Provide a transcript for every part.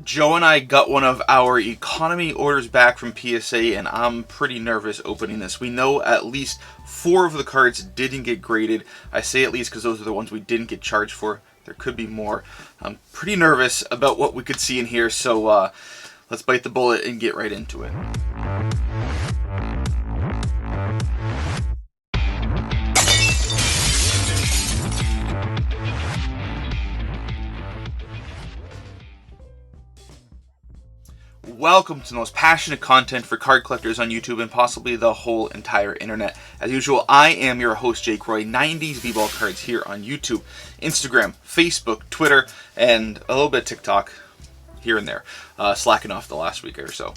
Joe and I got one of our economy orders back from PSA, and I'm pretty nervous opening this. We know at least 4 of the cards didn't get graded. I say at least because those are the ones we didn't get charged for. There could be more. I'm pretty nervous about what we could see in here, so let's bite the bullet and get right into it. Welcome to the most passionate content for card collectors on YouTube and possibly the whole entire internet. As usual, I am your host, Jake Roy, 90s V-Ball Cards here on YouTube, Instagram, Facebook, Twitter, and a little bit TikTok here and there, slacking off the last week or so.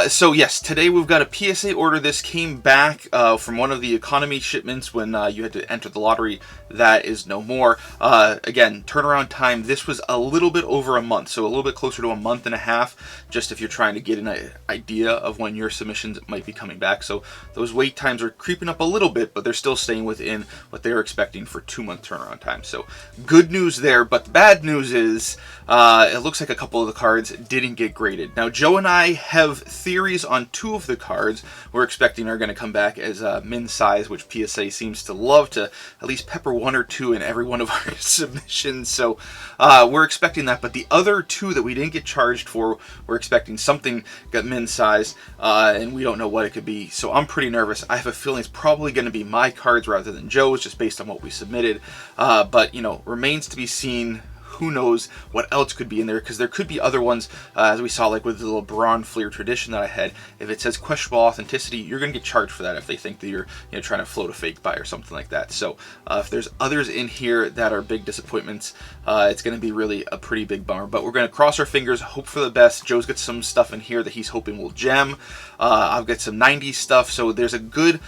So yes, today we've got a PSA order. This came back from one of the economy shipments when you had to enter the lottery. That is no more. Again, turnaround time, this was a little bit over a month, so a little bit closer to a month and a half, just if you're trying to get an idea of when your submissions might be coming back. So those wait times are creeping up a little bit, but they're still staying within what they're expecting for 2-month turnaround time. So good news there, but the bad news is it looks like a couple of the cards didn't get graded. Now, Joe and I have theories on 2 of the cards we're expecting are going to come back as min size, which PSA seems to love to at least pepper 1 or 2 in every one of our submissions. So we're expecting that, but the other 2 that we didn't get charged for, we're expecting something got min size, and we don't know what it could be. So I'm pretty nervous. I have a feeling it's probably going to be my cards rather than Joe's, just based on what we submitted. But you know, remains to be seen. Who knows what else could be in there, because there could be other ones, as we saw, like with the little Braun Fleer tradition that I had. If it says questionable authenticity, you're going to get charged for that if they think that you're trying to float a fake buy or something like that. So if there's others in here that are big disappointments, it's going to be really a pretty big bummer. But we're going to cross our fingers, hope for the best. Joe's got some stuff in here that he's hoping will gem. I've got some 90s stuff, so there's a good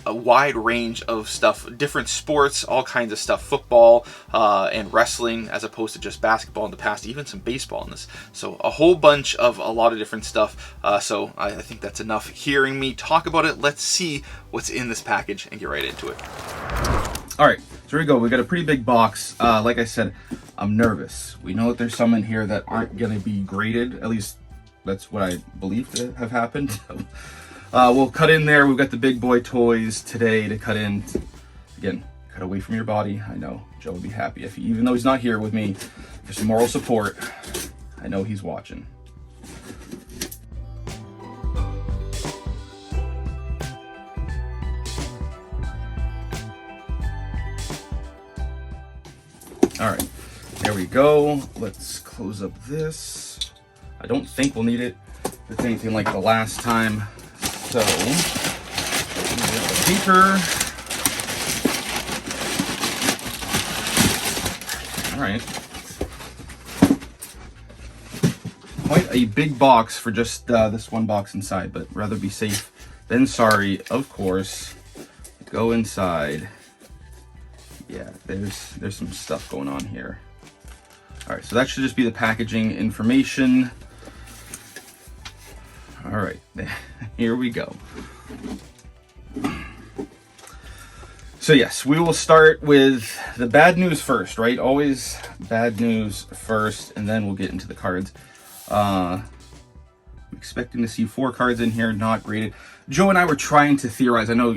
wide range of stuff, different sports, all kinds of stuff, football and wrestling, as opposed to just basketball in the past, even some baseball in this. So a whole bunch of a lot of different stuff. So I think that's enough hearing me talk about it. Let's see what's in this package and get right into it. All right, so here we go. We got a pretty big box. Like I said, I'm nervous. We know that there's some in here that aren't going to be graded. At least that's what I believe to have happened. We'll cut in there. We've got the big boy toys today to cut in. Again, cut away from your body. I know Joe would be happy if he, even though he's not here with me for some moral support, I know he's watching. All right, there we go. Let's close up this. I don't think we'll need it if it's anything like the last time. So, paper. All right. Quite a big box for just this one box inside, but rather be safe than sorry, of course. Go inside. Yeah, there's some stuff going on here. All right, so that should just be the packaging information. All right, here we go. So yes, we will start with the bad news first, right? Always bad news first, and then we'll get into the cards. I'm expecting to see 4 cards in here, not graded. Joe and I were trying to theorize. I know,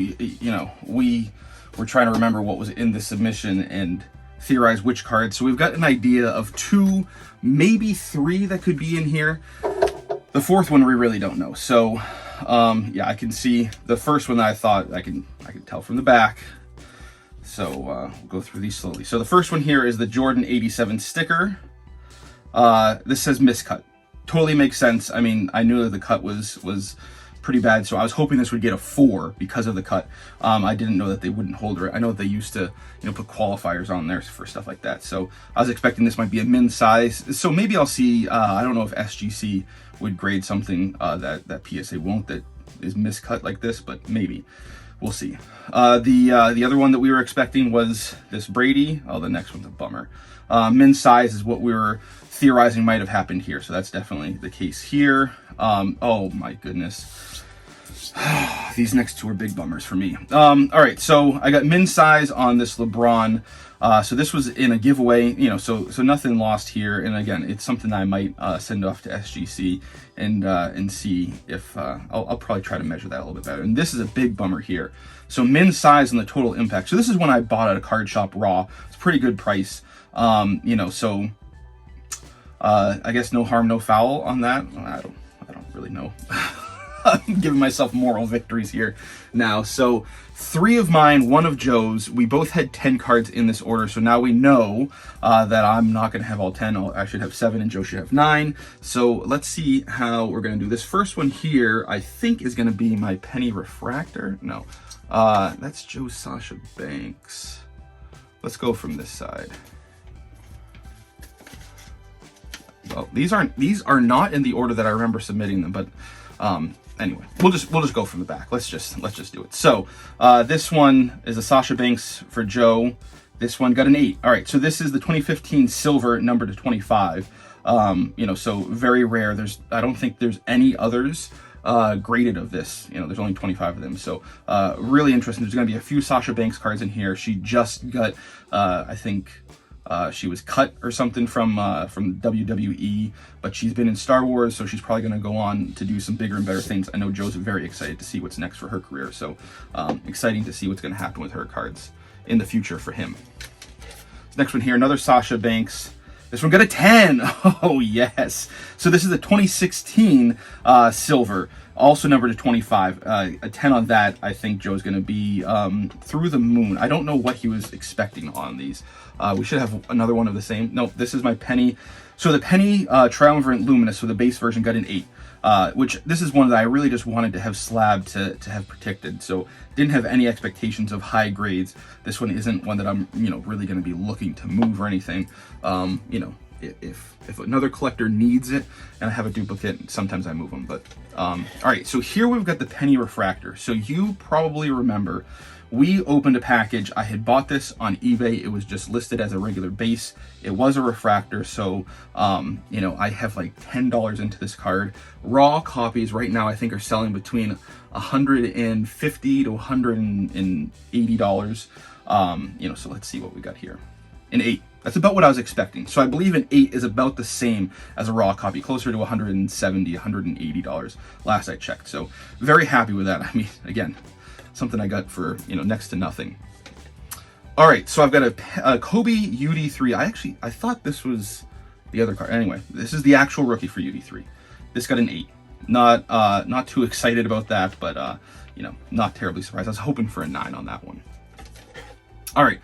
we were trying to remember what was in the submission and theorize which cards. So we've got an idea of 2, maybe 3 that could be in here. The 4th one we really don't know. So yeah, I can see the first one that I thought I can tell from the back. So we'll go through these slowly. So the first one here is the Jordan 87 sticker. This says miscut. Totally makes sense. I mean, I knew that the cut was pretty bad, so I was hoping this would get a 4 because of the cut. I didn't know that they wouldn't hold it. I know they used to, put qualifiers on there for stuff like that. So I was expecting this might be a min size. So maybe I'll see. I don't know if SGC would grade something that PSA won't, that is miscut like this, but maybe. We'll see. The other one that we were expecting was this Brady. Oh, the next one's a bummer. Min size is what we were theorizing might have happened here, so that's definitely the case here. Oh my goodness. These next 2 are big bummers for me. All right, so I got min size on this LeBron So this was in a giveaway, you know, so nothing lost here. And again, it's something I might send off to SGC and see if I'll probably try to measure that a little bit better. And this is a big bummer here. So min size and the total impact. So this is one I bought at a card shop raw. It's a pretty good price. You know, so I guess no harm, no foul on that. I don't really know. I'm giving myself moral victories here now. So 3 of mine, 1 of Joe's. We both had 10 cards in this order. So now we know that I'm not going to have all 10. I should have 7 and Joe should have 9. So let's see how we're going to do this. First one here, I think is going to be my penny refractor. No, that's Joe Sasha Banks. Let's go from this side. Well, these are not in the order that I remember submitting them, but anyway, we'll just go from the back. Let's just do it. So this one is a Sasha Banks for Joe. This one got an 8. All right, so this is the 2015 silver, number to 25. You know, so very rare. I don't think there's any others graded of this. You know, there's only 25 of them. So really interesting. There's going to be a few Sasha Banks cards in here. She just got, I think. She was cut or something from WWE, but she's been in Star Wars, so she's probably going to go on to do some bigger and better things. I know Joe's very excited to see what's next for her career, so exciting to see what's going to happen with her cards in the future for him. Next one here, another Sasha Banks. This one got a 10. Oh, yes. So this is a 2016 silver, also numbered to 25. A 10 on that, I think Joe's going to be through the moon. I don't know what he was expecting on these. We should have another one of the same. Nope, this is my penny. So the penny Triumvirate Luminous, so the base version, got an 8. Which this is one that I really just wanted to have slab to have protected. So didn't have any expectations of high grades. This one isn't one that I'm, you know, really going to be looking to move or anything. You know, if another collector needs it and I have a duplicate, sometimes I move them. But all right, so here we've got the penny refractor. So you probably remember we opened a package. I had bought this on eBay. It was just listed as a regular base. It was a refractor, so you know, I have like $10 into this card. Raw copies right now I think are selling between $150 to $180. You know, so let's see what we got here. An 8. That's about what I was expecting. So I believe an 8 is about the same as a raw copy, closer to $170, $180 last I checked. So very happy with that. I mean, again, something I got for, you know, next to nothing. All right, so I've got a Kobe UD3. I thought this was the other card. Anyway, this is the actual rookie for UD3. This got an 8. Not too excited about that, but you know, not terribly surprised. I was hoping for a 9 on that one. All right.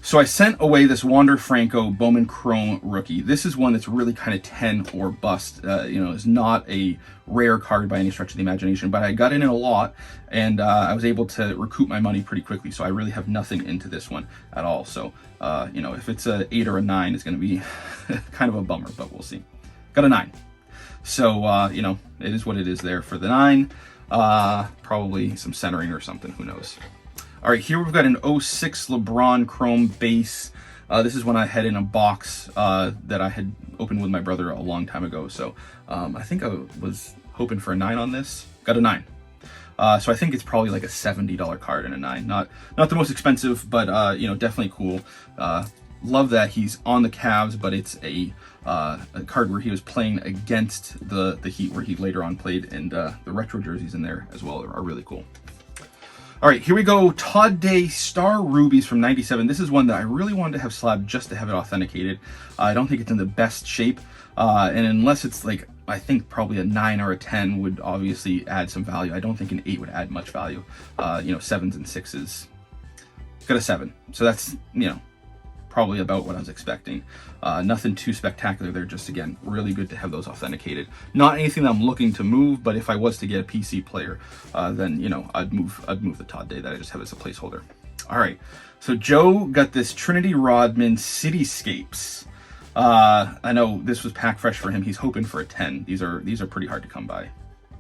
So I sent away this Wander Franco Bowman Chrome rookie. This is one that's really kind of 10 or bust. You know, it's not a rare card by any stretch of the imagination, but I got in a lot and I was able to recoup my money pretty quickly. So I really have nothing into this one at all. So, you know, if it's a 8 or a 9, it's going to be kind of a bummer, but we'll see. Got a 9. So, you know, it is what it is there for the 9. Probably some centering or something, who knows. All right, here we've got an 06 LeBron Chrome base. This is one I had in a box that I had opened with my brother a long time ago. So I think I was hoping for a 9 on this. Got a 9. So I think it's probably like a $70 card and a 9. Not the most expensive, but you know, definitely cool. Love that he's on the Cavs, but it's a card where he was playing against the Heat, where he later on played, and the retro jerseys in there as well are really cool. All right, here we go. Todd Day Star Rubies from 97. This is one that I really wanted to have slabbed just to have it authenticated. I don't think it's in the best shape. And unless it's like, I think probably a 9 or a 10 would obviously add some value. I don't think an 8 would add much value. You know, 7s and 6s. Got a 7. So that's, you know, probably about what I was expecting. Nothing too spectacular there, just again, really good to have those authenticated. Not anything that I'm looking to move, but if I was to get a PC player, then, you know, I'd move the Todd Day that I just have as a placeholder. All right, so Joe got this Trinity Rodman Cityscapes. I know this was pack fresh for him. He's hoping for a 10. These are pretty hard to come by.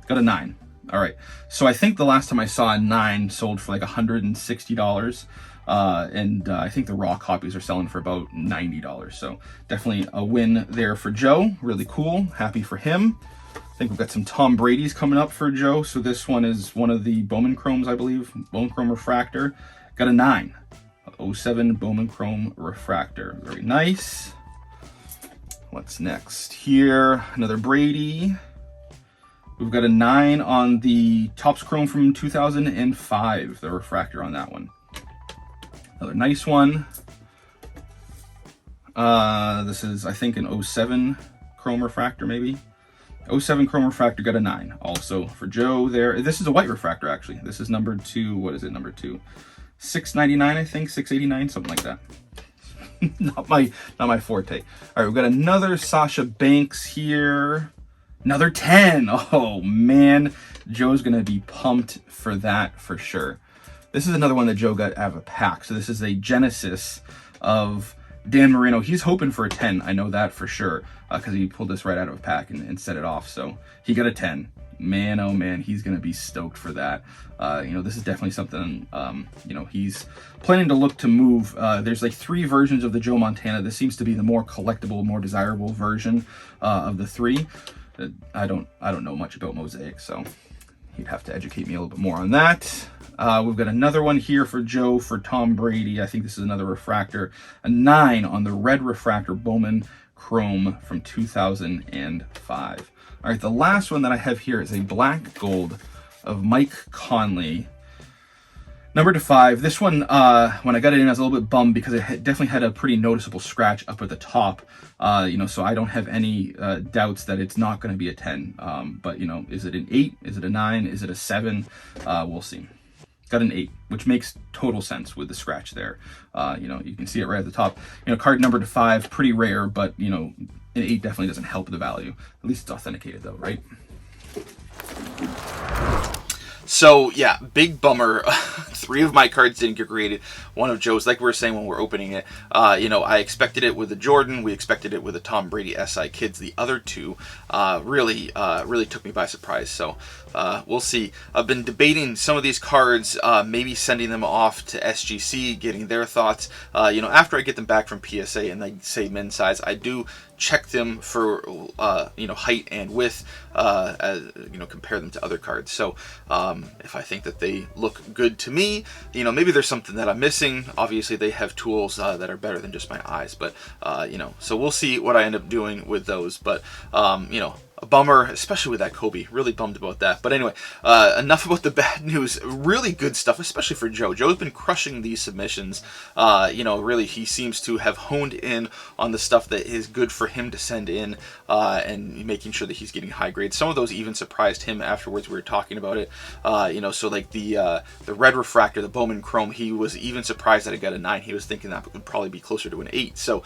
Got a 9. All right, so I think the last time I saw a 9 sold for like $160. And I think the raw copies are selling for about $90. So definitely a win there for Joe. Really cool. Happy for him. I think we've got some Tom Brady's coming up for Joe. So this one is one of the Bowman Chromes, I believe. Bowman Chrome Refractor. Got a 9. 07 Bowman Chrome Refractor. Very nice. What's next here? Another Brady. We've got a 9 on the Topps Chrome from 2005, the refractor on that one. Another nice one. This is, I think, an 07 Chrome Refractor, maybe. 07 Chrome Refractor, got a 9 also for Joe there. This is a white refractor, actually. This is number 2. What is it, number 2? 699, I think, 689, something like that. not my forte. All right, we've got another Sasha Banks here. Another 10. Oh, man. Joe's going to be pumped for that for sure. This is another one that Joe got out of a pack. So this is a Genesis of Dan Marino. He's hoping for a 10. I know that for sure because he pulled this right out of a pack and set it off. So he got a 10. Man, oh man, he's going to be stoked for that. This is definitely something, he's planning to look to move. There's like 3 versions of the Joe Montana. This seems to be the more collectible, more desirable version of the 3. I don't know much about Mosaic, so he'd have to educate me a little bit more on that. We've got another one here for Joe for Tom Brady. I think this is another refractor. A 9 on the red refractor Bowman Chrome from 2005. All right, the last one that I have here is a black gold of Mike Conley. Number to 5. This one, when I got it in, I was a little bit bummed because it definitely had a pretty noticeable scratch up at the top. So I don't have any doubts that it's not going to be a 10. But, is it an 8? Is it a 9? Is it a 7? We'll see. Got an 8, which makes total sense with the scratch there. You can see it right at the top. Card number to 5, pretty rare, but, an 8 definitely doesn't help the value. At least it's authenticated, though, right? So, yeah, big bummer. 3 of my cards didn't get graded. One of Joe's, like we were saying when we were opening it, I expected it with the Jordan. We expected it with the Tom Brady SI Kids. The other 2 really took me by surprise. So, we'll see. I've been debating some of these cards, maybe sending them off to SGC, getting their thoughts. After I get them back from PSA and they say men's size, I do check them for height and width, compare them to other cards. So if I think that they look good to me, maybe there's something that I'm missing. Obviously they have tools that are better than just my eyes, but so we'll see what I end up doing with those. But a bummer, especially with that Kobe. Really bummed about that. But anyway, enough about the bad news. Really good stuff, especially for Joe. Joe's been crushing these submissions. Really, he seems to have honed in on the stuff that is good for him to send in and making sure that he's getting high grades. Some of those even surprised him afterwards. We were talking about it. So like the red refractor, the Bowman Chrome, he was even surprised that it got a 9. He was thinking that would probably be closer to an 8. So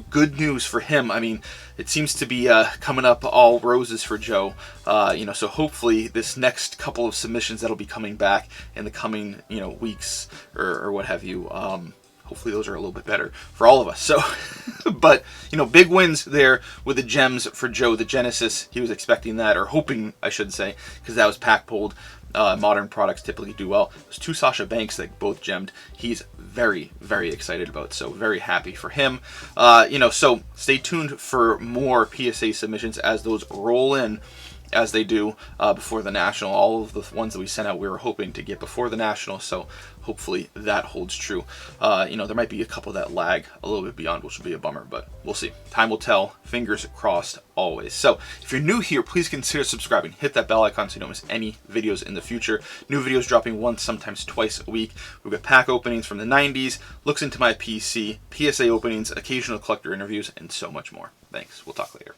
good news for him. I mean, it seems to be coming up all roses for Joe. So hopefully this next couple of submissions that'll be coming back in the coming weeks or what have you, hopefully those are a little bit better for all of us. So but big wins there with the gems for Joe. The Genesis, he was expecting that, or hoping I should say, because that was pack pulled. Modern products typically do well. There's 2 Sasha Banks that both gemmed. He's very, very excited about, so very happy for him. So stay tuned for more PSA submissions as those roll in, as they do before the National. All of the ones that we sent out, we were hoping to get before the National, so hopefully that holds true. There might be a couple that lag a little bit beyond, which will be a bummer, but we'll see. Time will tell. Fingers crossed always. So if you're new here, please consider subscribing. Hit that bell icon so you don't miss any videos in the future. New videos dropping once, sometimes twice a week. We've got pack openings from the 90s, looks into my PC, PSA openings, occasional collector interviews, and so much more. Thanks. We'll talk later.